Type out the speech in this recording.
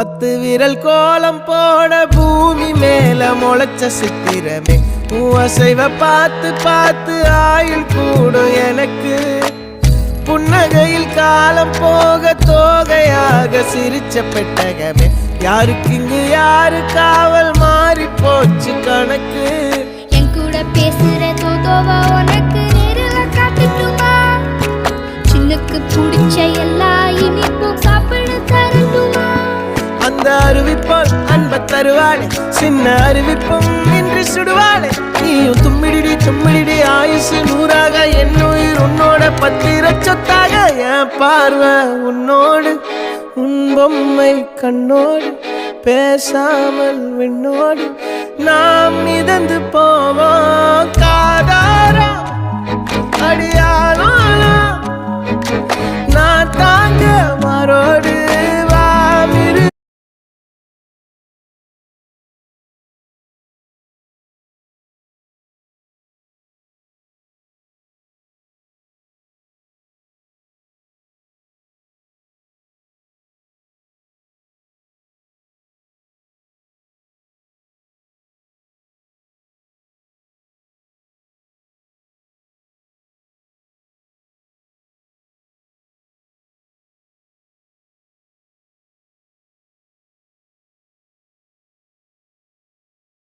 10 விரல் கோலம் போட பூமி மேல முளைச்ச சித்திரமே அசைவ பார்த்து பார்த்து ஆயுள் கூடும் எனக்கு புன்னகையில் காலம் போக தோகையாக சிரிச்ச பெட்டகமே யாருக்கு இங்கு யாரு காவல் மாறி போச்சு கணக்கு என் கூட பேசுற தோதோவா உனக்கு நேரில் காட்டுட்டுமா சின்னுக்கு பிடிச்ச எல்லா இனிப்பும் சாப்பிட தரட்டுமா அந்த அறிவிப்பால் அன்ப தருவாளே சின்ன அறிவிப்பும் இன்று சுடுவாளே நீயும் தும்மிடி தும்மிடி ஆயுசு 100ஆக என் உயிர் உன்னோட 10 சொத்தாக என் பார்வை உன்னோடு உன் பொம்மை கண்ணோடு பேசாமல் விண்ணோடு நாம் மிதந்து போவோம் காதாரா அடியாளோ நான் தாங்க மாறோடு